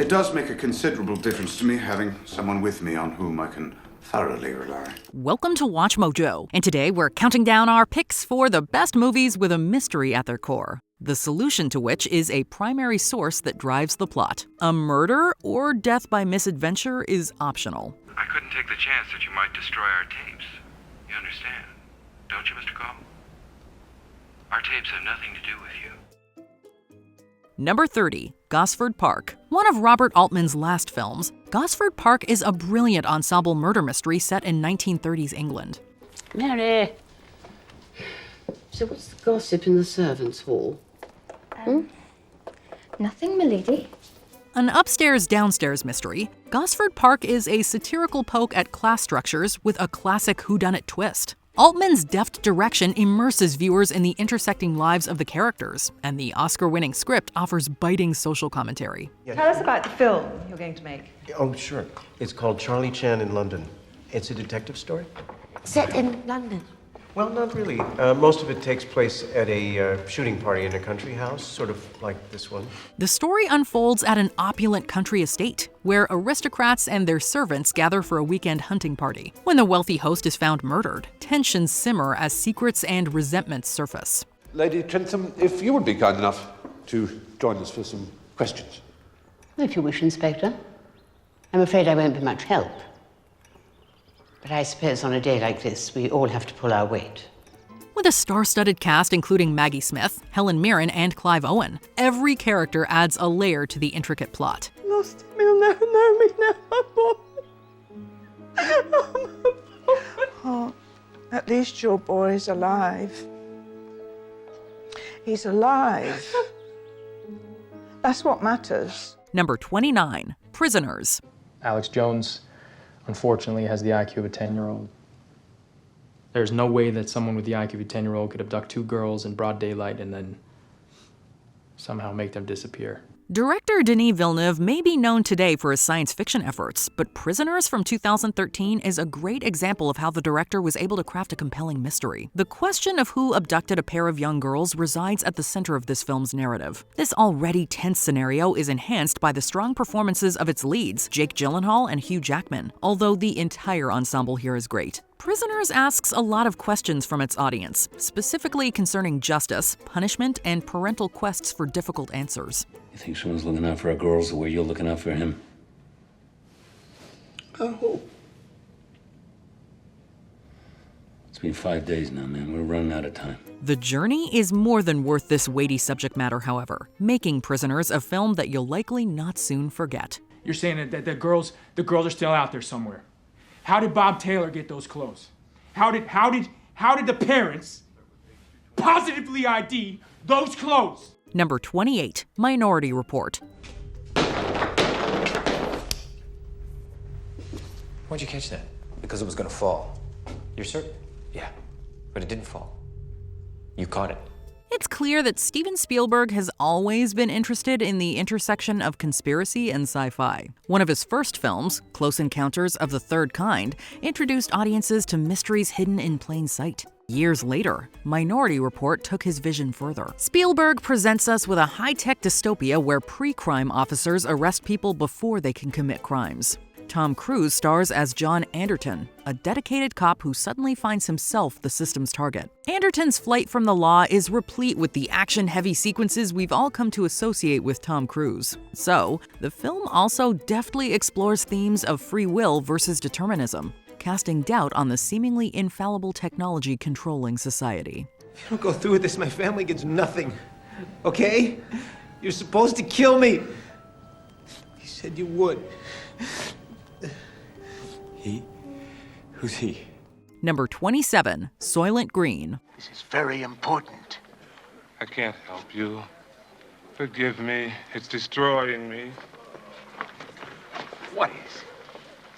It does make a considerable difference to me having someone with me on whom I can thoroughly rely. Welcome to Watch Mojo, and today we're counting down our picks for the best movies with a mystery at their core, the solution to which is a primary source that drives the plot. A murder or death by misadventure is optional. I couldn't take the chance that you might destroy our tapes. You understand, don't you, Mr. Cole? Our tapes have nothing to do with you. Number 30, Gosford Park. One of Robert Altman's last films, Gosford Park is a brilliant ensemble murder mystery set in 1930s England. Mary! So what's the gossip in the servants' hall? Nothing, milady. An upstairs-downstairs mystery, Gosford Park is a satirical poke at class structures with a classic whodunit twist. Altman's deft direction immerses viewers in the intersecting lives of the characters, and the Oscar-winning script offers biting social commentary. Tell us about the film you're going to make. Oh, sure. It's called Charlie Chan in London. It's a detective story. Set in London. Well, not really. Most of it takes place at a shooting party in a country house, sort of like this one. The story unfolds at an opulent country estate, where aristocrats and their servants gather for a weekend hunting party. When the wealthy host is found murdered, tensions simmer as secrets and resentments surface. Lady Trentham, if you would be kind enough to join us for some questions. If you wish, Inspector. I'm afraid I won't be much help. But I suppose on a day like this, we all have to pull our weight. With a star-studded cast including Maggie Smith, Helen Mirren, and Clive Owen, every character adds a layer to the intricate plot. Lost him, he'll never know me now. Oh, at least your boy's alive. He's alive. That's what matters. Number 29, Prisoners. Alex Jones, unfortunately, has the IQ of a 10-year-old. There's no way that someone with the IQ of a 10-year-old could abduct two girls in broad daylight and then somehow make them disappear. Director Denis Villeneuve may be known today for his science fiction efforts, but Prisoners from 2013 is a great example of how the director was able to craft a compelling mystery. The question of who abducted a pair of young girls resides at the center of this film's narrative. This already tense scenario is enhanced by the strong performances of its leads, Jake Gyllenhaal and Hugh Jackman, although the entire ensemble here is great. Prisoners asks a lot of questions from its audience, specifically concerning justice, punishment, and parental quests for difficult answers. You think someone's looking out for our girls the way you're looking out for him? Oh. It's been 5 days now, man. We're running out of time. The journey is more than worth this weighty subject matter, however, making Prisoners a film that you'll likely not soon forget. You're saying that the girls are still out there somewhere. How did Bob Taylor get those clothes? How did the parents positively ID those clothes? Number 28, Minority Report. Why'd you catch that? Because it was gonna fall. You're certain? Yeah, but it didn't fall. You caught it. It's clear that Steven Spielberg has always been interested in the intersection of conspiracy and sci-fi. One of his first films, Close Encounters of the Third Kind, introduced audiences to mysteries hidden in plain sight. Years later, Minority Report took his vision further. Spielberg presents us with a high-tech dystopia where pre-crime officers arrest people before they can commit crimes. Tom Cruise stars as John Anderton, a dedicated cop who suddenly finds himself the system's target. Anderton's flight from the law is replete with the action-heavy sequences we've all come to associate with Tom Cruise. So, the film also deftly explores themes of free will versus determinism, casting doubt on the seemingly infallible technology controlling society. If you don't go through with this, my family gets nothing. Okay? You're supposed to kill me. You said you would. He? Who's he? Number 27, Soylent Green. This is very important. I can't help you. Forgive me. It's destroying me. What is?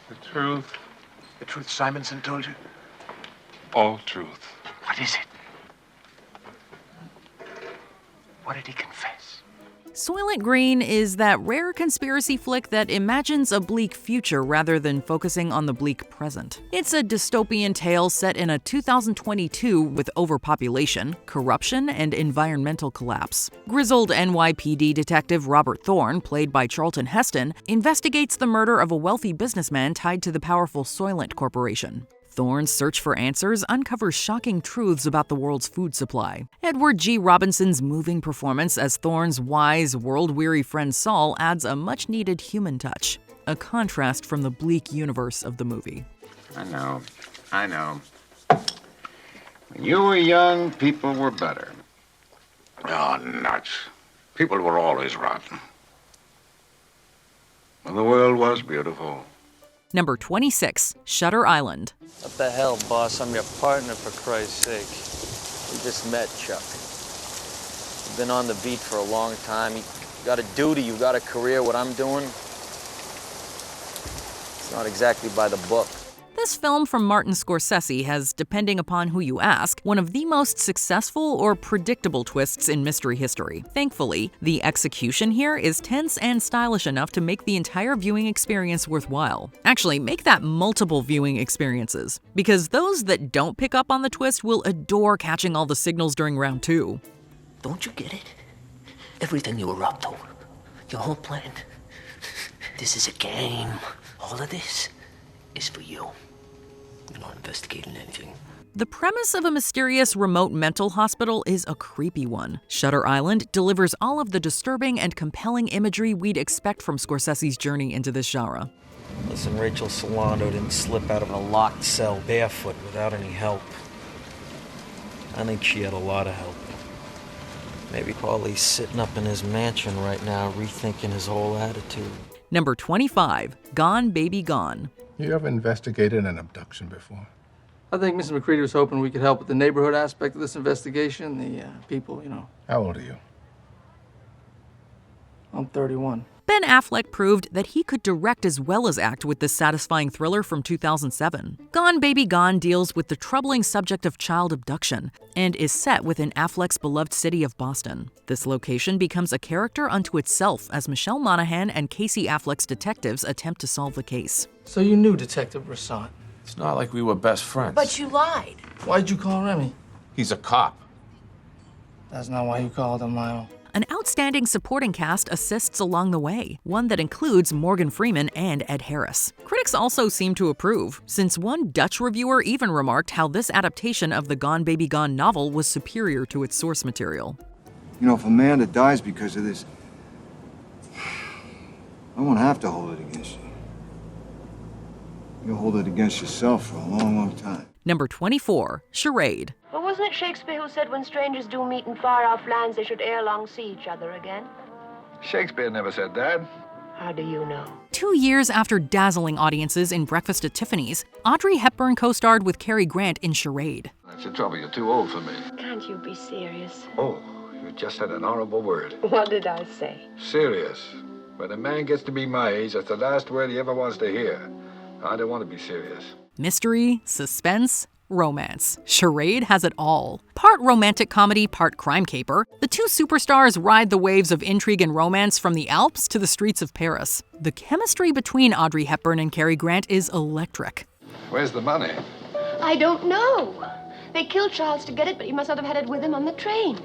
The truth. The truth Simonson told you? All truth. What is it? What did he confess? Soylent Green is that rare conspiracy flick that imagines a bleak future rather than focusing on the bleak present. It's a dystopian tale set in a 2022 with overpopulation, corruption, and environmental collapse. Grizzled NYPD detective Robert Thorne, played by Charlton Heston, investigates the murder of a wealthy businessman tied to the powerful Soylent Corporation. Thorne's search for answers uncovers shocking truths about the world's food supply. Edward G. Robinson's moving performance as Thorne's wise, world-weary friend Saul adds a much-needed human touch, a contrast from the bleak universe of the movie. I know. When you were young, people were better. Oh, nuts. People were always rotten. And the world was beautiful. Number 26, Shutter Island. What the hell, boss? I'm your partner, for Christ's sake. We just met, Chuck. You've been on the beat for a long time. You got a duty, you got a career. What I'm doing, it's not exactly by the book. This film from Martin Scorsese has, depending upon who you ask, one of the most successful or predictable twists in mystery history. Thankfully, the execution here is tense and stylish enough to make the entire viewing experience worthwhile. Actually, make that multiple viewing experiences, because those that don't pick up on the twist will adore catching all the signals during round 2. Don't you get it? Everything you were up to, your whole plan, this is a game. All of this is for you. You're not investigating anything. The premise of a mysterious remote mental hospital is a creepy one. Shutter Island delivers all of the disturbing and compelling imagery we'd expect from Scorsese's journey into this genre. Listen, Rachel Solano didn't slip out of a locked cell barefoot without any help. I think she had a lot of help. Maybe Paulie's sitting up in his mansion right now, rethinking his whole attitude. Number 25, Gone Baby Gone. You ever investigated an abduction before? I think Mr. McCready was hoping we could help with the neighborhood aspect of this investigation, the people, you know. How old are you? I'm 31. Ben Affleck proved that he could direct as well as act with this satisfying thriller from 2007. Gone Baby Gone deals with the troubling subject of child abduction and is set within Affleck's beloved city of Boston. This location becomes a character unto itself as Michelle Monaghan and Casey Affleck's detectives attempt to solve the case. So you knew Detective Rassant? It's not like we were best friends. But you lied. Why'd you call Remy? He's a cop. That's not why you called him, Lionel. An outstanding supporting cast assists along the way, one that includes Morgan Freeman and Ed Harris. Critics also seem to approve, since one Dutch reviewer even remarked how this adaptation of the Gone Baby Gone novel was superior to its source material. You know, if Amanda dies because of this, I won't have to hold it against you. You'll hold it against yourself for a long, long time. Number 24, Charade. Well, wasn't it Shakespeare who said when strangers do meet in far-off lands, they should ere long see each other again? Shakespeare never said that. How do you know? 2 years after dazzling audiences in Breakfast at Tiffany's, Audrey Hepburn co-starred with Cary Grant in Charade. That's the trouble. You're too old for me. Can't you be serious? Oh, you just said an horrible word. What did I say? Serious. When a man gets to be my age, that's the last word he ever wants to hear. I don't want to be serious. Mystery, suspense, romance. Charade has it all. Part romantic comedy, part crime caper, the two superstars ride the waves of intrigue and romance from the Alps to the streets of Paris. The chemistry between Audrey Hepburn and Cary Grant is electric. Where's the money? I don't know. They killed Charles to get it, but he must not have had it with him on the train.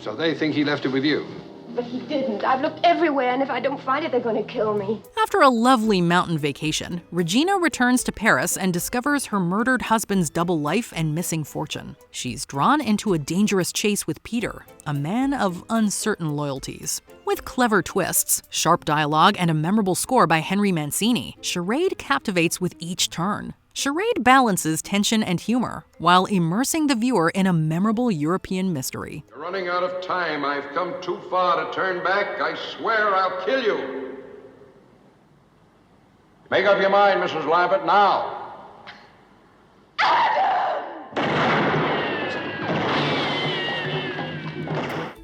So they think he left it with you? But he didn't. I've looked everywhere, and if I don't find it, they're going to kill me. After a lovely mountain vacation, Regina returns to Paris and discovers her murdered husband's double life and missing fortune. She's drawn into a dangerous chase with Peter, a man of uncertain loyalties. With clever twists, sharp dialogue, and a memorable score by Henry Mancini, Charade captivates with each turn. Charade balances tension and humor, while immersing the viewer in a memorable European mystery. You're running out of time. I've come too far to turn back. I swear I'll kill you. Make up your mind, Mrs. Lambert, now.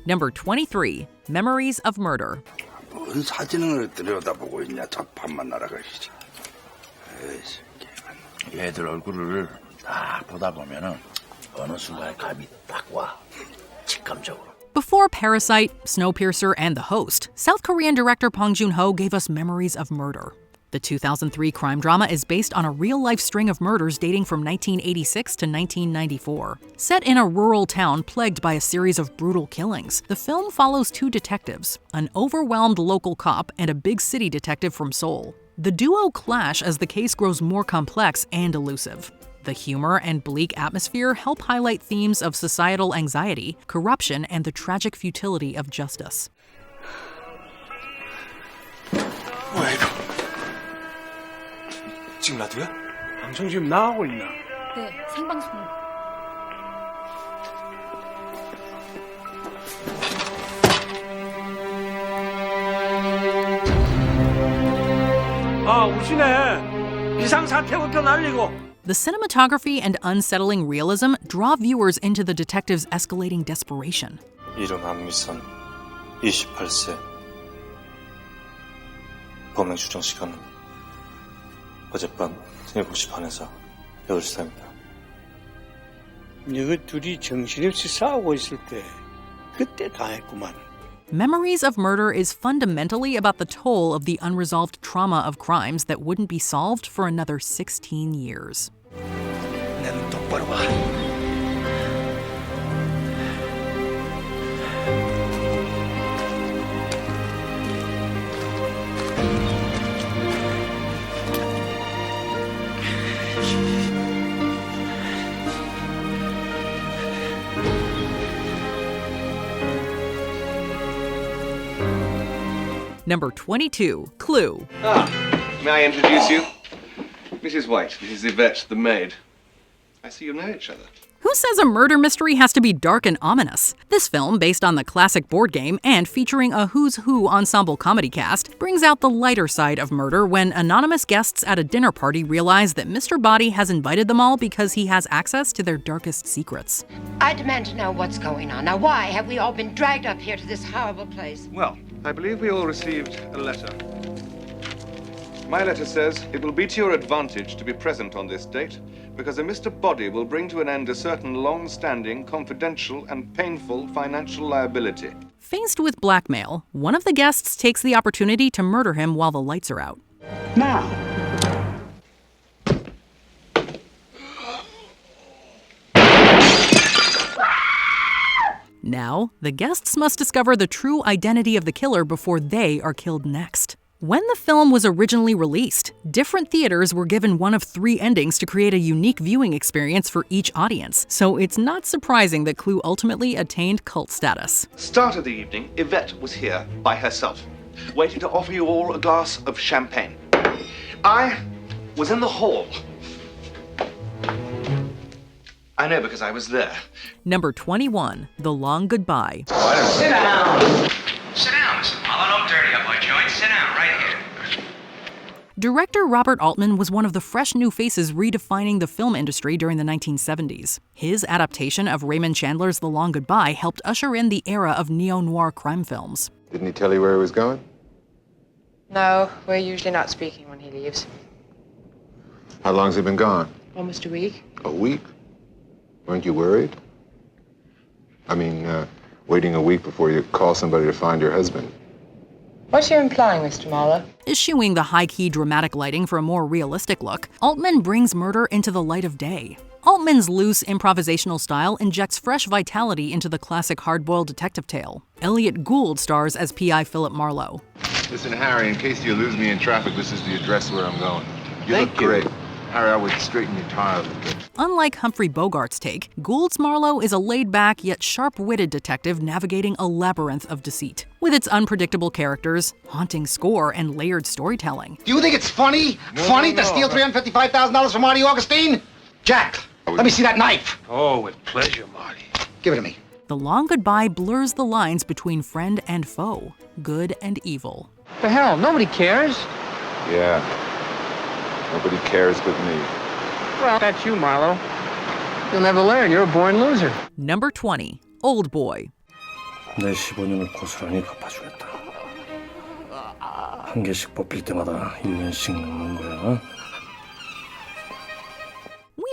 Number 23, Memories of Murder. 뭔 사진을 들여다보고 있냐, 작품만 날아가시지. 얘들 얼굴을 다 보다 보면은 어느 순간에 감이 딱 와. 직감적으로. Before Parasite, Snowpiercer, and The Host, South Korean director Bong Joon-ho gave us Memories of Murder. The 2003 crime drama is based on a real-life string of murders dating from 1986 to 1994. Set in a rural town plagued by a series of brutal killings, the film follows two detectives, an overwhelmed local cop and a big city detective from Seoul. The duo clash as the case grows more complex and elusive. The humor and bleak atmosphere help highlight themes of societal anxiety, corruption, and the tragic futility of justice. 뭐야 이거? 지금 라디오야? 방송 지금 나오고 있나? 네, 생방송. 아, 우시네. 비상사태부터 날리고. The cinematography and unsettling realism draw viewers into the detective's escalating desperation. 이름 안미선, 28세. 범행 추정 시간은 어젯밤 7시 반에서 8시 사이입니다. 너희 둘이 정신없이 싸우고 있을 때 그때 다 했구만. Memories of Murder is fundamentally about the toll of the unresolved trauma of crimes that wouldn't be solved for another 16 years. 내 눈 똑바로 봐. Number 22, Clue. May I introduce you? Mrs. White, this is Yvette, the maid. I see you know each other. Who says a murder mystery has to be dark and ominous? This film, based on the classic board game and featuring a Who's Who ensemble comedy cast, brings out the lighter side of murder when anonymous guests at a dinner party realize that Mr. Body has invited them all because he has access to their darkest secrets. I demand to know what's going on. Now, why have we all been dragged up here to this horrible place? Well, I believe we all received a letter. My letter says it will be to your advantage to be present on this date because a Mr. Body will bring to an end a certain long-standing, confidential, and painful financial liability. Faced with blackmail, one of the guests takes the opportunity to murder him while the lights are out. Now! Now, the guests must discover the true identity of the killer before they are killed next. When the film was originally released, different theaters were given one of 3 endings to create a unique viewing experience for each audience, so it's not surprising that Clue ultimately attained cult status. Start of the evening, Yvette was here by herself, waiting to offer you all a glass of champagne. I was in the hall. I know because I was there. Number 21, The Long Goodbye. Sit down! Sit down, Mr. Marlowe. Don't dirty up my joint. Sit down right here. Director Robert Altman was one of the fresh new faces redefining the film industry during the 1970s. His adaptation of Raymond Chandler's The Long Goodbye helped usher in the era of neo-noir crime films. Didn't he tell you where he was going? No, we're usually not speaking when he leaves. How long's he been gone? Almost a week. A week? Weren't you worried? I mean, waiting a week before you call somebody to find your husband. What's you implying, Mr. Marlowe? Eschewing the high-key dramatic lighting for a more realistic look, Altman brings murder into the light of day. Altman's loose, improvisational style injects fresh vitality into the classic hard-boiled detective tale. Elliot Gould stars as P.I. Philip Marlowe. Listen, Harry, in case you lose me in traffic, this is the address where I'm going. You look great. Harry, I would straighten your tie a little bit. Unlike Humphrey Bogart's take, Gould's Marlowe is a laid-back yet sharp-witted detective navigating a labyrinth of deceit. With its unpredictable characters, haunting score, and layered storytelling. Do you think it's funny? To steal $355,000 from Marty Augustine? Jack, let me see that knife. Oh, with pleasure, Marty. Give it to me. The Long Goodbye blurs the lines between friend and foe, good and evil. The hell, nobody cares. Yeah. Nobody cares but me. Well, that's you, Marlowe. You'll never learn. You're a born loser. Number 20, Old Boy. 내 15년을 고스란히 갚아주겠다. 한 개씩 뽑힐 때마다 1년씩 넣는 거야.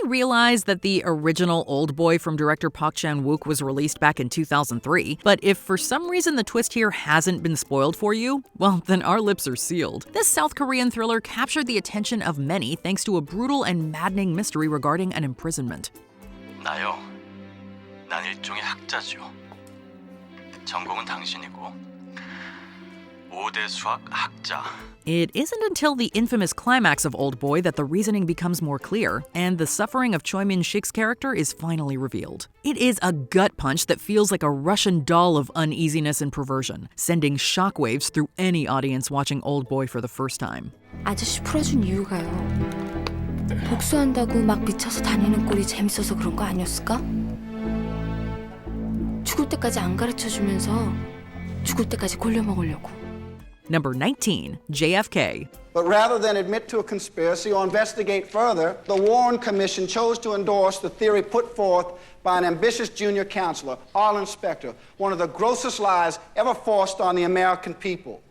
realize that the original Old Boy from director Park Chan-wook was released back in 2003, but if for some reason the twist here hasn't been spoiled for you, well, then our lips are sealed. This South Korean thriller captured the attention of many thanks to a brutal and maddening mystery regarding an imprisonment. 나요. 난 일종의 학자죠. 전공은 당신이고 5대 수학 학자. It isn't until the infamous climax of Old Boy that the reasoning becomes more clear, and the suffering of Choi Min-sik's character is finally revealed. It is a gut punch that feels like a Russian doll of uneasiness and perversion, sending shockwaves through any audience watching Old Boy for the first time. 아저씨 풀어준 이유가요. 복수한다고 막 미쳐서 다니는 꼴이 재밌어서 그런 거 아니었을까? 죽을 때까지 안 가르쳐주면서 죽을 때까지 골려먹으려고. Number 19, JFK. But rather than admit to a conspiracy or investigate further, the Warren Commission chose to endorse the theory put forth by an ambitious junior counselor, Arlen Specter, one of the grossest lies ever forced on the American people.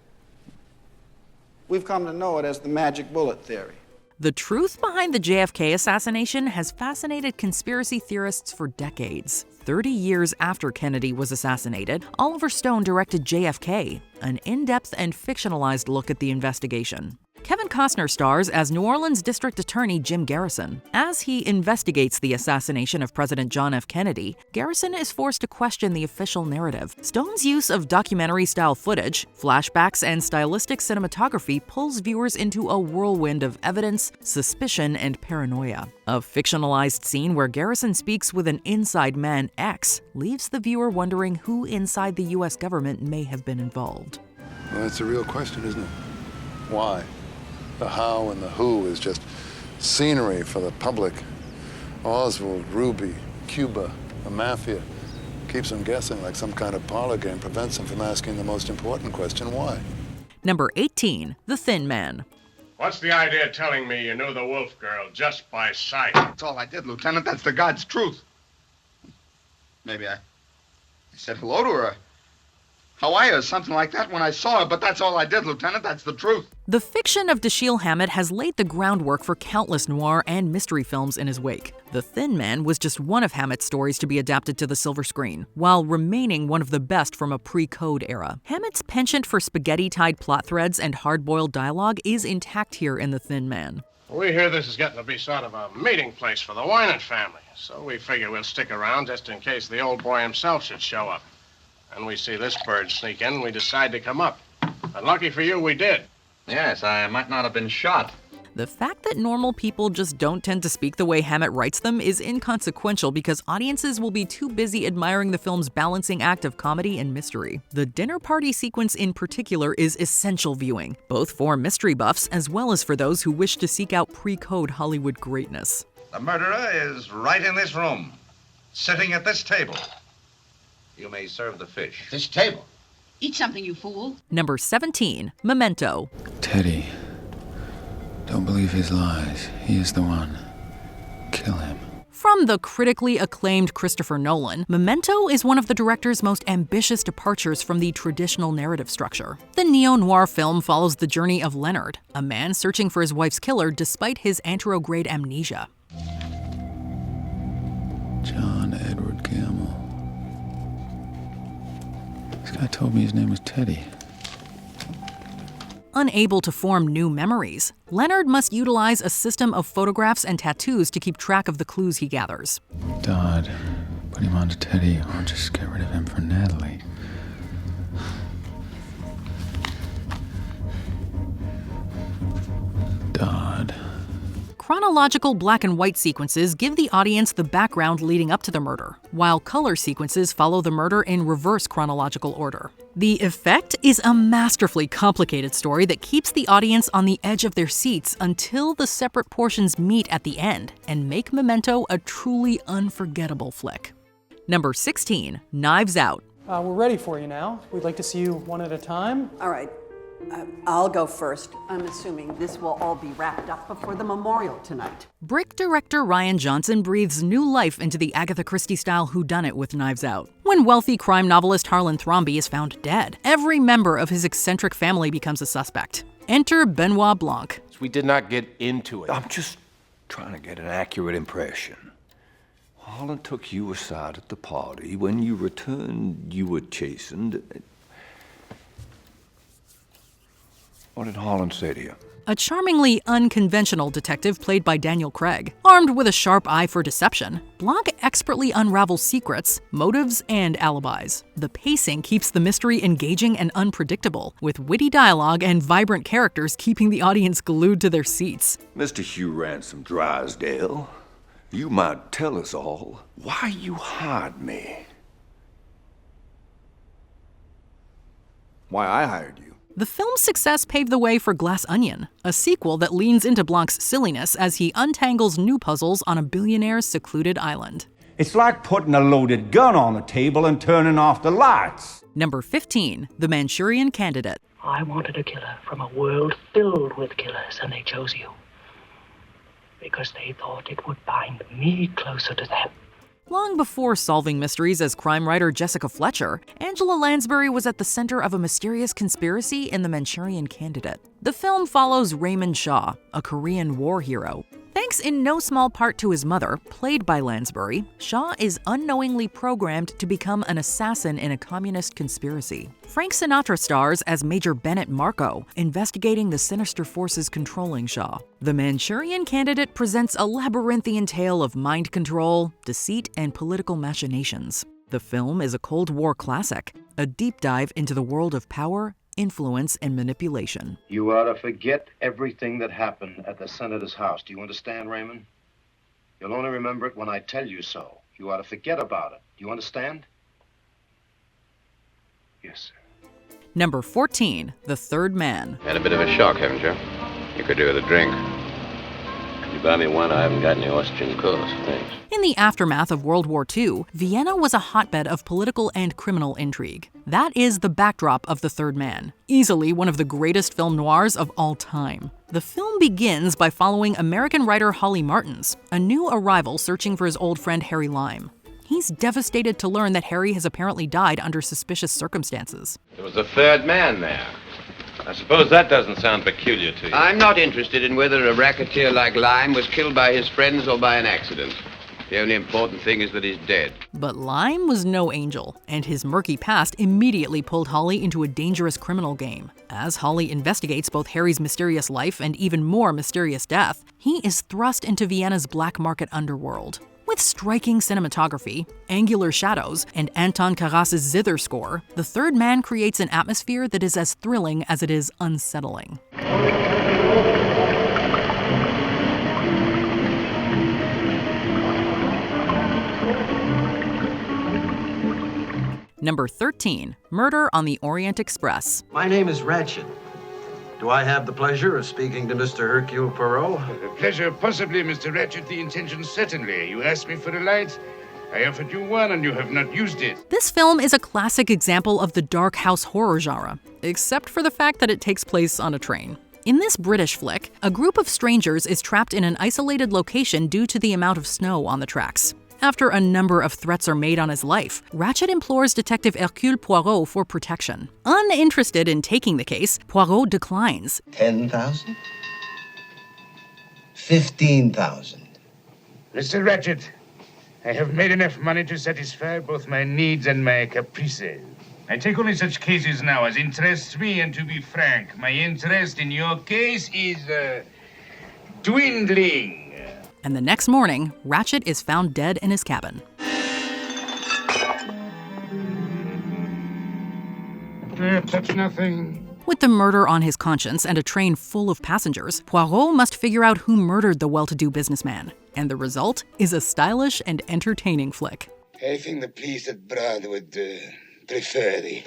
We've come to know it as the magic bullet theory. The truth behind the JFK assassination has fascinated conspiracy theorists for decades. 30 years after Kennedy was assassinated, Oliver Stone directed JFK, an in-depth and fictionalized look at the investigation. Kevin Costner stars as New Orleans District Attorney Jim Garrison. As he investigates the assassination of President John F. Kennedy, Garrison is forced to question the official narrative. Stone's use of documentary-style footage, flashbacks, and stylistic cinematography pulls viewers into a whirlwind of evidence, suspicion, and paranoia. A fictionalized scene where Garrison speaks with an inside man, X, leaves the viewer wondering who inside the U.S. government may have been involved. Well, that's a real question, isn't it? Why? The how and the who is just scenery for the public. Oswald, Ruby, Cuba, the mafia. Keeps them guessing like some kind of parlor game, prevents them from asking the most important question, why? Number 18, The Thin Man. What's the idea of telling me you knew the Wolf Girl just by sight? That's all I did, Lieutenant. That's the God's truth. Maybe I said hello to her. How are you? Something like that when I saw her, but that's all I did, Lieutenant. That's the truth. The fiction of Dashiell Hammett has laid the groundwork for countless noir and mystery films in his wake. The Thin Man was just one of Hammett's stories to be adapted to the silver screen, while remaining one of the best from a pre-code era. Hammett's penchant for spaghetti-tied plot threads and hard-boiled dialogue is intact here in The Thin Man. We hear this is getting to be sort of a meeting place for the Wynant family, so we figure we'll stick around just in case the old boy himself should show up. And we see this bird sneak in, and we decide to come up. And lucky for you, we did. Yes, I might not have been shot. The fact that normal people just don't tend to speak the way Hammett writes them is inconsequential because audiences will be too busy admiring the film's balancing act of comedy and mystery. The dinner party sequence in particular is essential viewing, both for mystery buffs as well as for those who wish to seek out pre-code Hollywood greatness. The murderer is right in this room, sitting at this table. You may serve the fish. This table. Eat something, you fool. Number 17, Memento. Teddy. Don't believe his lies. He is the one. Kill him. From the critically acclaimed Christopher Nolan, Memento is one of the director's most ambitious departures from the traditional narrative structure. The neo-noir film follows the journey of Leonard, a man searching for his wife's killer despite his anterograde amnesia. John Edward Gamble. This guy told me his name was Teddy. Unable to form new memories, Leonard must utilize a system of photographs and tattoos to keep track of the clues he gathers. Dodd, put him on to Teddy or just get rid of him for Natalie. Dodd. Chronological black and white sequences give the audience the background leading up to the murder, while color sequences follow the murder in reverse chronological order. The effect is a masterfully complicated story that keeps the audience on the edge of their seats until the separate portions meet at the end and make Memento a truly unforgettable flick. Number 16, Knives Out. We're ready for you now. We'd like to see you one at a time. All right. I'll go first. I'm assuming this will all be wrapped up before the memorial tonight. Brick director Rian Johnson breathes new life into the Agatha Christie-style whodunit with Knives Out. When wealthy crime novelist Harlan Thrombey is found dead, every member of his eccentric family becomes a suspect. Enter Benoit Blanc. We did not get into it. I'm just trying to get an accurate impression. Holland took you aside at the party. When you returned, you were chastened. What did Holland say to you? A charmingly unconventional detective played by Daniel Craig. Armed with a sharp eye for deception, Blanc expertly unravels secrets, motives, and alibis. The pacing keeps the mystery engaging and unpredictable, with witty dialogue and vibrant characters keeping the audience glued to their seats. Mr. Hugh Ransom Drysdale, you might tell us all why you hired me. Why I hired you? The film's success paved the way for Glass Onion, a sequel that leans into Blanc's silliness as he untangles new puzzles on a billionaire's secluded island. It's like putting a loaded gun on the table and turning off the lights. Number 15, The Manchurian Candidate. I wanted a killer from a world filled with killers, and they chose you. Because they thought it would bind me closer to them. Long before solving mysteries as crime writer Jessica Fletcher, Angela Lansbury was at the center of a mysterious conspiracy in The Manchurian Candidate. The film follows Raymond Shaw, a Korean war hero. Thanks in no small part to his mother, played by Lansbury, Shaw is unknowingly programmed to become an assassin in a communist conspiracy. Frank Sinatra stars as Major Bennett Marco, investigating the sinister forces controlling Shaw. The Manchurian Candidate presents a labyrinthian tale of mind control, deceit, and political machinations. The film is a Cold War classic, a deep dive into the world of power, influence, and manipulation. You ought to forget everything that happened at the senator's house. Do you understand, Raymond? You'll only remember it when I tell you so. You ought to forget about it. Do you understand? Yes, sir. Number 14, The Third Man. Had a bit of a shock, haven't you? You could do with a drink. Could you buy me one? I haven't got any Austrian course, thanks. In the aftermath of World War II, Vienna was a hotbed of political and criminal intrigue. That is the backdrop of The Third Man, easily one of the greatest film noirs of all time. The film begins by following American writer Holly Martins, a new arrival searching for his old friend Harry Lime. He's devastated to learn that Harry has apparently died under suspicious circumstances. There was a third man there. I suppose that doesn't sound peculiar to you. I'm not interested in whether a racketeer like Lime was killed by his friends or by an accident. The only important thing is that he's dead. But Lime was no angel, and his murky past immediately pulled Holly into a dangerous criminal game. As Holly investigates both Harry's mysterious life and even more mysterious death, he is thrust into Vienna's black market underworld. With striking cinematography, angular shadows, and Anton Karas's zither score, The Third Man creates an atmosphere that is as thrilling as it is unsettling. Number 13, Murder on the Orient Express. My name is Ratchet. Do I have the pleasure of speaking to Mr. Hercule Poirot? The pleasure, possibly, Mr. Ratchet. The intention, certainly. You asked me for a light. I offered you one, and you have not used it. This film is a classic example of the dark house horror genre, except for the fact that it takes place on a train. In this British flick, a group of strangers is trapped in an isolated location due to the amount of snow on the tracks. After a number of threats are made on his life, Ratchet implores Detective Hercule Poirot for protection. Uninterested in taking the case, Poirot declines. 10,000? 15,000. Mr. Ratchet, I have made enough money to satisfy both my needs and my caprices. I take only such cases now as interest me, and to be frank, my interest in your case is, dwindling. And the next morning, Ratchet is found dead in his cabin. Touch nothing. With the murder on his conscience and a train full of passengers, Poirot must figure out who murdered the well-to-do businessman. And the result is a stylish and entertaining flick. I think the police at Brad would prefer the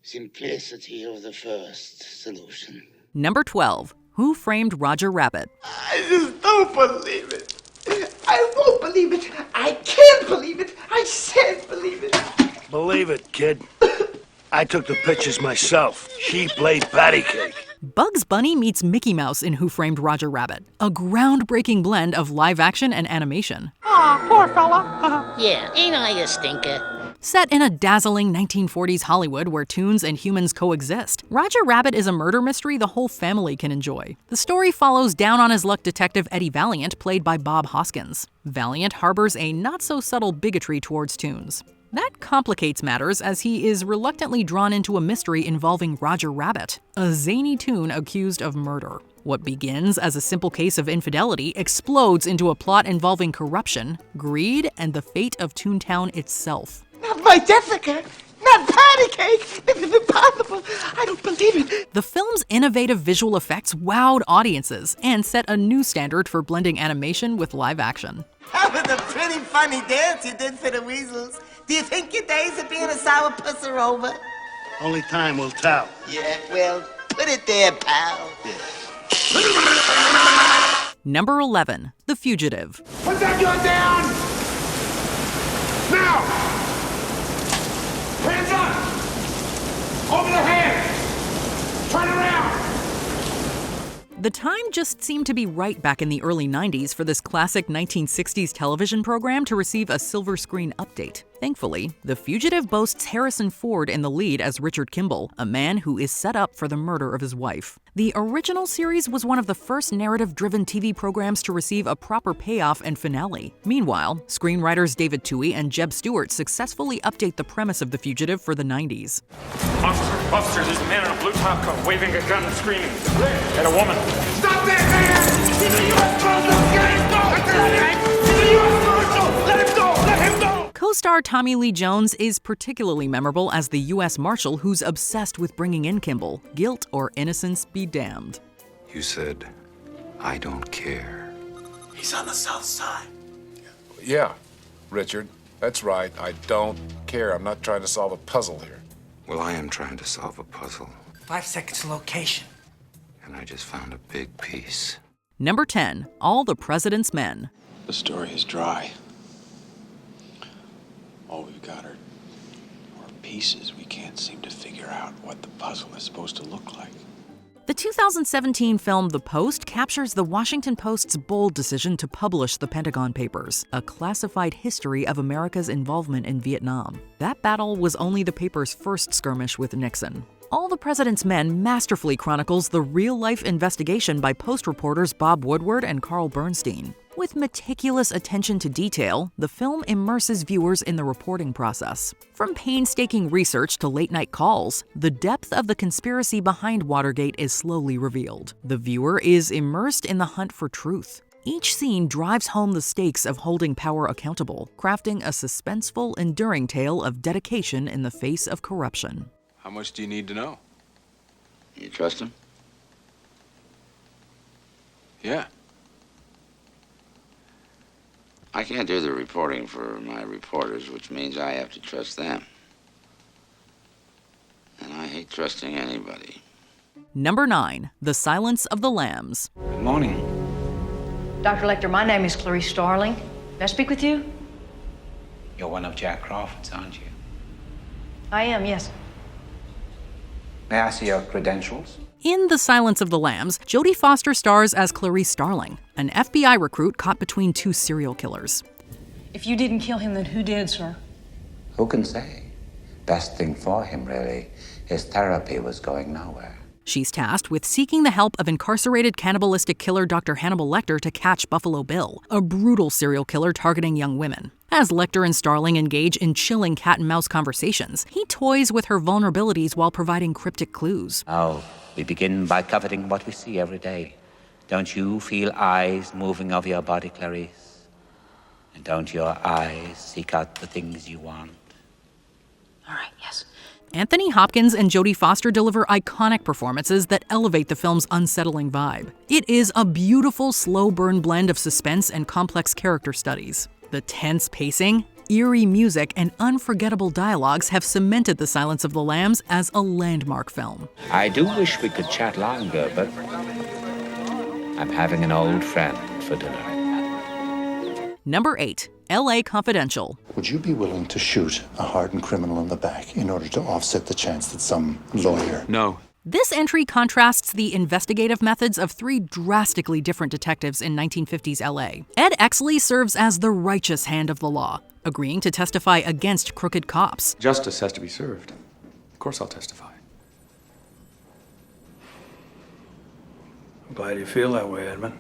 simplicity of the first solution. Number 12, Who Framed Roger Rabbit? I just don't believe it. I won't believe it. I can't believe it. I shan't believe it. Believe it, kid. I took the pictures myself. She played patty cake. Bugs Bunny meets Mickey Mouse in Who Framed Roger Rabbit, a groundbreaking blend of live action and animation. Aw, poor fella. Yeah, ain't I a stinker? Set in a dazzling 1940s Hollywood where tunes and humans coexist, Roger Rabbit is a murder mystery the whole family can enjoy. The story follows down-on-his-luck detective Eddie Valiant, played by Bob Hoskins. Valiant harbors a not-so-subtle bigotry towards tunes. That complicates matters as he is reluctantly drawn into a mystery involving Roger Rabbit, a zany tune accused of murder. What begins as a simple case of infidelity explodes into a plot involving corruption, greed, and the fate of Toontown itself. Not my Jessica! Not patty cake! This is impossible! I don't believe it! The film's innovative visual effects wowed audiences and set a new standard for blending animation with live action. That was a pretty funny dance you did for the weasels. Do you think your days of being a sourpuss are over? Only time will tell. Yeah, well, put it there, pal. Number 11, The Fugitive. Put that gun down! Now! Hands up! Over the head! Turn around! The time just seemed to be right back in the early 90s for this classic 1960s television program to receive a silver screen update. Thankfully, The Fugitive boasts Harrison Ford in the lead as Richard Kimball, a man who is set up for the murder of his wife. The original series was one of the first narrative-driven TV programs to receive a proper payoff and finale. Meanwhile, screenwriters David Toohey and Jeb Stewart successfully update the premise of The Fugitive for the 90s. Officer, there's a man in a blue top coat waving a gun and screaming. And a woman. Stop that man! He's a U.S. Marshal! Let him go! He's a U.S. Marshal! Let him go! Let him go! Co-star Tommy Lee Jones is particularly memorable as the U.S. Marshal who's obsessed with bringing in Kimball. Guilt or innocence be damned. You said, I don't care. He's on the south side. Yeah, Richard, that's right. I don't care. I'm not trying to solve a puzzle here. Well, I am trying to solve a puzzle. 5 seconds location. And I just found a big piece. Number 10, All the President's Men. The story is dry. All we've got are pieces. We can't seem to figure out what the puzzle is supposed to look like. The 2017 film The Post captures the Washington Post's bold decision to publish the Pentagon Papers, a classified history of America's involvement in Vietnam. That battle was only the paper's first skirmish with Nixon. All the President's Men masterfully chronicles the real-life investigation by Post reporters Bob Woodward and Carl Bernstein. With meticulous attention to detail, the film immerses viewers in the reporting process. From painstaking research to late-night calls, the depth of the conspiracy behind Watergate is slowly revealed. The viewer is immersed in the hunt for truth. Each scene drives home the stakes of holding power accountable, crafting a suspenseful, enduring tale of dedication in the face of corruption. How much do you need to know? You trust him? Yeah. I can't do the reporting for my reporters, which means I have to trust them. And I hate trusting anybody. Number 9, The Silence of the Lambs. Good morning. Dr. Lecter, my name is Clarice Starling. May I speak with you? You're one of Jack Crawford's, aren't you? I am, yes. May I see your credentials? In The Silence of the Lambs, Jodie Foster stars as Clarice Starling, an FBI recruit caught between 2 serial killers. If you didn't kill him, then who did, sir? Who can say? Best thing for him, really. His therapy was going nowhere. She's tasked with seeking the help of incarcerated cannibalistic killer Dr. Hannibal Lecter to catch Buffalo Bill, a brutal serial killer targeting young women. As Lecter and Starling engage in chilling cat-and-mouse conversations, he toys with her vulnerabilities while providing cryptic clues. Oh, we begin by coveting what we see every day. Don't you feel eyes moving over your body, Clarice? And don't your eyes seek out the things you want? All right, yes. Anthony Hopkins and Jodie Foster deliver iconic performances that elevate the film's unsettling vibe. It is a beautiful, slow-burn blend of suspense and complex character studies. The tense pacing, eerie music, and unforgettable dialogues have cemented The Silence of the Lambs as a landmark film. I do wish we could chat longer, but I'm having an old friend for dinner. Number 8, L.A. Confidential. Would you be willing to shoot a hardened criminal in the back in order to offset the chance that some lawyer... No. This entry contrasts the investigative methods of 3 drastically different detectives in 1950s LA. Ed Exley serves as the righteous hand of the law, agreeing to testify against crooked cops. Justice has to be served. Of course I'll testify. I'm glad you feel that way, Edmund.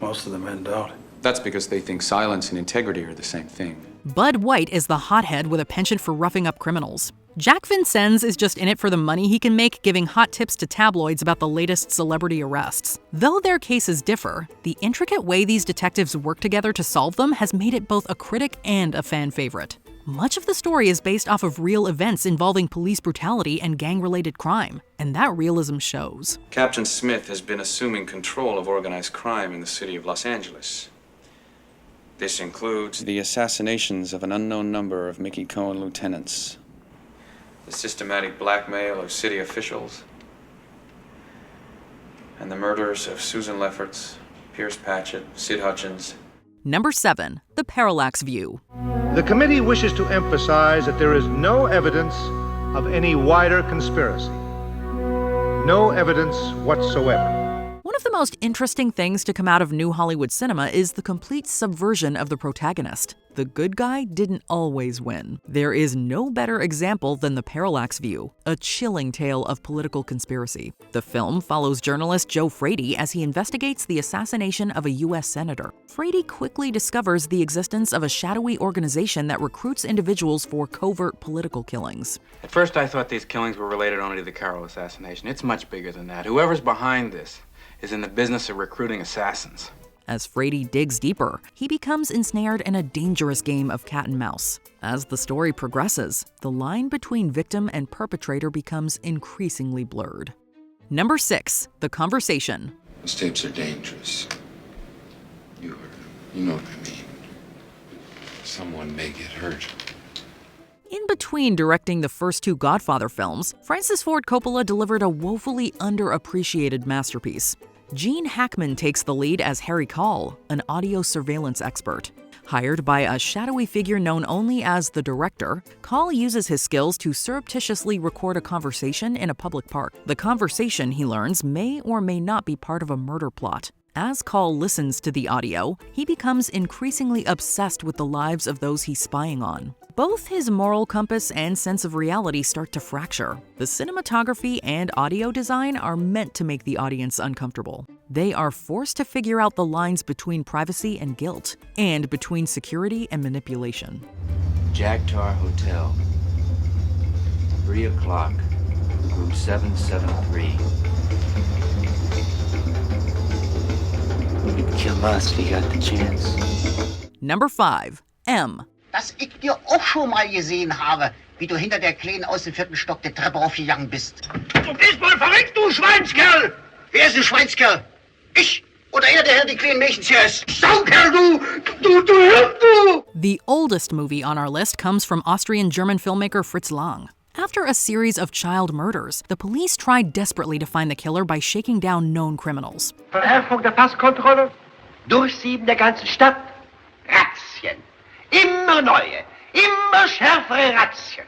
Most of the men don't. That's because they think silence and integrity are the same thing. Bud White is the hothead with a penchant for roughing up criminals. Jack Vincennes is just in it for the money he can make giving hot tips to tabloids about the latest celebrity arrests. Though their cases differ, the intricate way these detectives work together to solve them has made it both a critic and a fan favorite. Much of the story is based off of real events involving police brutality and gang-related crime, and that realism shows. Captain Smith has been assuming control of organized crime in the city of Los Angeles. This includes the assassinations of an unknown number of Mickey Cohen lieutenants, the systematic blackmail of city officials, and the murders of Susan Lefferts, Pierce Patchett, Sid Hutchins. Number 7. The Parallax View. The committee wishes to emphasize that there is no evidence of any wider conspiracy. No evidence whatsoever. One of the most interesting things to come out of new Hollywood cinema is the complete subversion of the protagonist. The good guy didn't always win. There is no better example than The Parallax View, a chilling tale of political conspiracy. The film follows journalist Joe Frady as he investigates the assassination of a U.S. senator. Frady quickly discovers the existence of a shadowy organization that recruits individuals for covert political killings. At first I thought these killings were related only to the Carroll assassination. It's much bigger than that. Whoever's behind this is in the business of recruiting assassins. As Frady digs deeper, he becomes ensnared in a dangerous game of cat and mouse. As the story progresses, the line between victim and perpetrator becomes increasingly blurred. Number 6. The Conversation. Those tapes are dangerous. You heard them. You know what I mean. Someone may get hurt. In between directing the first 2 Godfather films, Francis Ford Coppola delivered a woefully underappreciated masterpiece. Gene Hackman takes the lead as Harry Call, an audio surveillance expert. Hired by a shadowy figure known only as the director, Call uses his skills to surreptitiously record a conversation in a public park. The conversation, he learns, may or may not be part of a murder plot. As Call listens to the audio, he becomes increasingly obsessed with the lives of those he's spying on. Both his moral compass and sense of reality start to fracture. The cinematography and audio design are meant to make the audience uncomfortable. They are forced to figure out the lines between privacy and guilt, and between security and manipulation. Jack Tar Hotel, 3 o'clock, room 773. You'd kill us if you got the chance. Number 5. M. Dass ich dir auch schon mal gesehen habe, wie du hinter der Kleinen aus dem 4. Stock der Treppe aufgegangen bist. Du bist wohl verrückt, du Schweinskerl! Wer ist ein Schweinskerl? Ich oder er, der die kleinen Mädchen hier ist? Saukerl, du! The oldest movie on our list comes from Austrian-German filmmaker Fritz Lang. After a series of child murders, the police tried desperately to find the killer by shaking down known criminals. Verwerfung der Passkontrolle, Durchsieben der ganzen Stadt, Razzien. Immer neue, immer schärfere Razzien.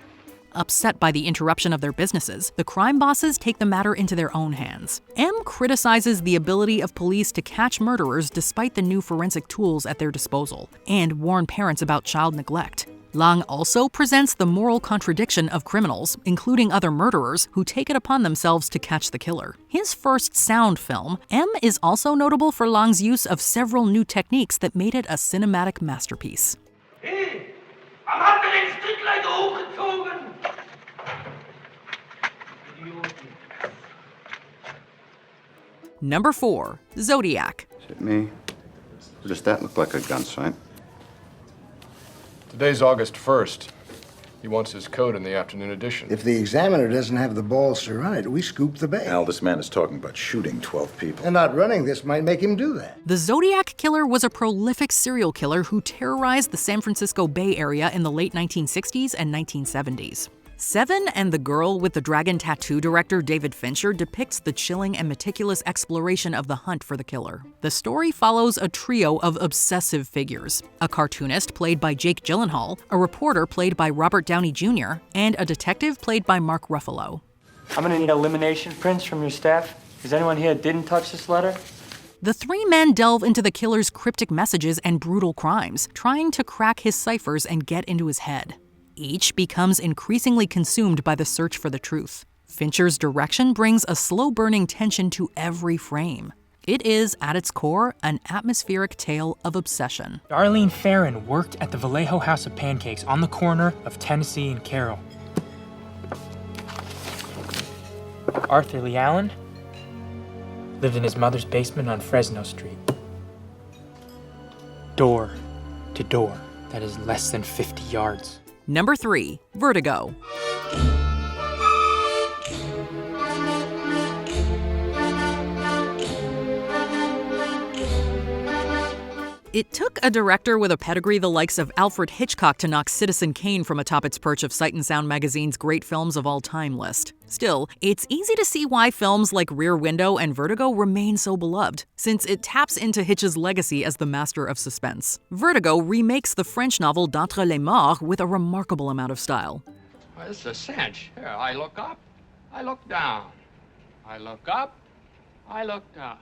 Upset by the interruption of their businesses, the crime bosses take the matter into their own hands. M criticizes the ability of police to catch murderers despite the new forensic tools at their disposal, and warn parents about child neglect. Lang also presents the moral contradiction of criminals, including other murderers, who take it upon themselves to catch the killer. His first sound film, M is also notable for Lang's use of several new techniques that made it a cinematic masterpiece. Hey, warum habt ihr den Strickleiter hochgezogen? Number 4. Zodiac. Is it me? Or does that look like a gun sight? Today's August 1st. He wants his coat in the afternoon edition. If the Examiner doesn't have the balls to run it, we scoop the bait. Al, this man is talking about shooting 12 people. And not running this might make him do that. The Zodiac Killer was a prolific serial killer who terrorized the San Francisco Bay Area in the late 1960s and 1970s. Seven and the Girl with the Dragon Tattoo director David Fincher depicts the chilling and meticulous exploration of the hunt for the killer. The story follows a trio of obsessive figures: a cartoonist played by Jake Gyllenhaal, a reporter played by Robert Downey Jr., and a detective played by Mark Ruffalo. I'm gonna need elimination prints from your staff. Is anyone here didn't touch this letter? The three men delve into the killer's cryptic messages and brutal crimes, trying to crack his ciphers and get into his head. Each becomes increasingly consumed by the search for the truth. Fincher's direction brings a slow-burning tension to every frame. It is, at its core, an atmospheric tale of obsession. Darlene Farron worked at the Vallejo House of Pancakes on the corner of Tennessee and Carroll. Arthur Lee Allen lived in his mother's basement on Fresno Street. Door to door, that is less than 50 yards. Number 3. Vertigo. It took a director with a pedigree the likes of Alfred Hitchcock to knock Citizen Kane from atop its perch of Sight and Sound magazine's great films of all time list. Still, it's easy to see why films like Rear Window and Vertigo remain so beloved, since it taps into Hitch's legacy as the master of suspense. Vertigo remakes the French novel D'Entre les Morts with a remarkable amount of style. Well, it's a cinch. Here, I look up, I look down. I look up, I look down.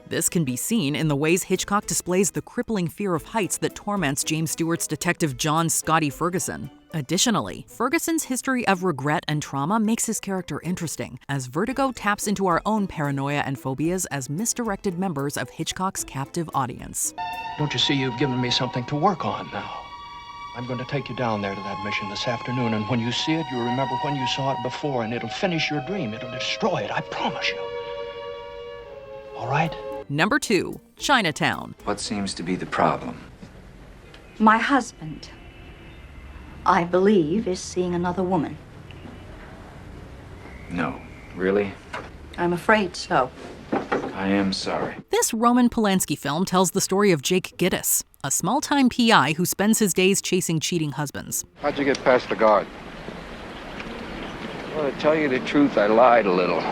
This can be seen in the ways Hitchcock displays the crippling fear of heights that torments James Stewart's detective John Scotty Ferguson. Additionally, Ferguson's history of regret and trauma makes his character interesting, as Vertigo taps into our own paranoia and phobias as misdirected members of Hitchcock's captive audience. Don't you see you've given me something to work on now? I'm going to take you down there to that mission this afternoon, and when you see it, you'll remember when you saw it before, and it'll finish your dream. It'll destroy it, I promise you. All right? Number 2. Chinatown. What seems to be the problem? My husband, I believe, is seeing another woman. No. Really? I'm afraid so. I am sorry. This Roman Polanski film tells the story of Jake Gittes, a small-time PI who spends his days chasing cheating husbands. How'd you get past the guard? Well, to tell you the truth, I lied a little.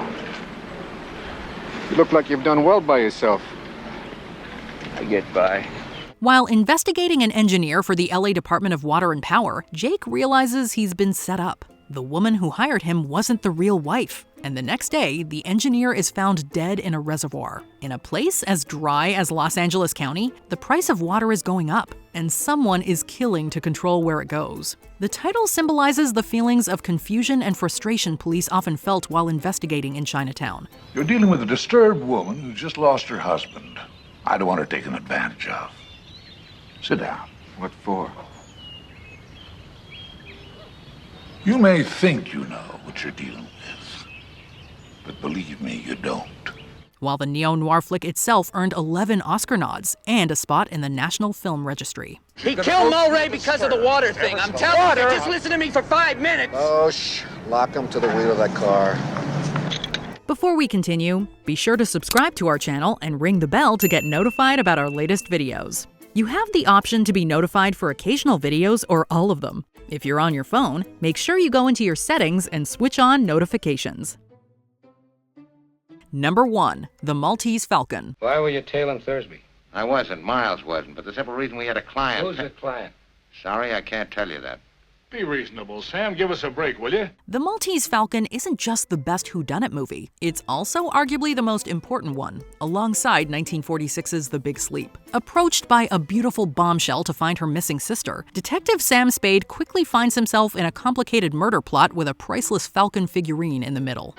You look like you've done well by yourself. I get by. While investigating an engineer for the LA Department of Water and Power, Jake realizes he's been set up. The woman who hired him wasn't the real wife, and the next day, the engineer is found dead in a reservoir. In a place as dry as Los Angeles County, the price of water is going up, and someone is killing to control where it goes. The title symbolizes the feelings of confusion and frustration police often felt while investigating in Chinatown. You're dealing with a disturbed woman who just lost her husband. I don't want her taken advantage of. Sit down. What for? You may think you know what you're dealing with, but believe me, you don't. While the neo-noir flick itself earned 11 Oscar nods and a spot in the National Film Registry. He killed Mulray because of the water thing. I'm telling you, just listen to me for 5 minutes. Oh, lock him to the wheel of that car. Before we continue, be sure to subscribe to our channel and ring the bell to get notified about our latest videos. You have the option to be notified for occasional videos or all of them. If you're on your phone, make sure you go into your settings and switch on notifications. Number 1. The Maltese Falcon. Why were you tailing Thursby? I wasn't. Miles wasn't. But the simple reason we had a client. Who's the client? Sorry, I can't tell you that. Be reasonable, Sam. Give us a break, will you? The Maltese Falcon isn't just the best whodunit movie. It's also arguably the most important one, alongside 1946's The Big Sleep. Approached by a beautiful bombshell to find her missing sister, Detective Sam Spade quickly finds himself in a complicated murder plot with a priceless Falcon figurine in the middle.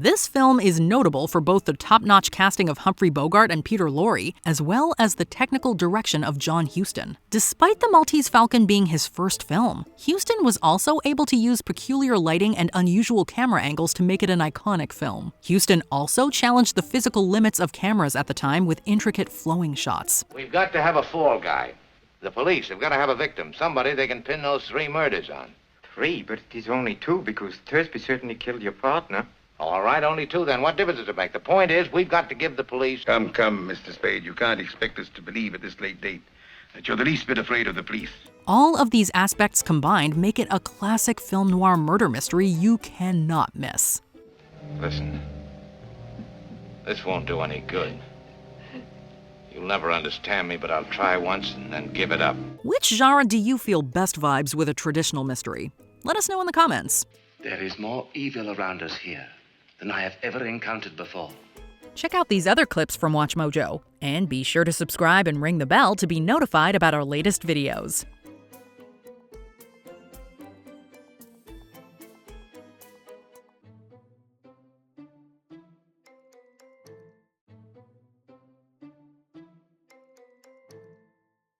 This film is notable for both the top-notch casting of Humphrey Bogart and Peter Lorre, as well as the technical direction of John Huston. Despite the Maltese Falcon being his first film, Huston was also able to use peculiar lighting and unusual camera angles to make it an iconic film. Huston also challenged the physical limits of cameras at the time with intricate flowing shots. We've got to have a fall guy. The police have got to have a victim, somebody they can pin those 3 murders on. 3, but it is only 2 because Thursby certainly killed your partner. All right, only 2 then. What difference does it make? The point is, we've got to give the police... Come, Mr. Spade. You can't expect us to believe at this late date that you're the least bit afraid of the police. All of these aspects combined make it a classic film noir murder mystery you cannot miss. Listen, this won't do any good. You'll never understand me, but I'll try once and then give it up. Which genre do you feel best vibes with a traditional mystery? Let us know in the comments. There is more evil around us here than I have ever encountered before. Check out these other clips from WatchMojo, and be sure to subscribe and ring the bell to be notified about our latest videos.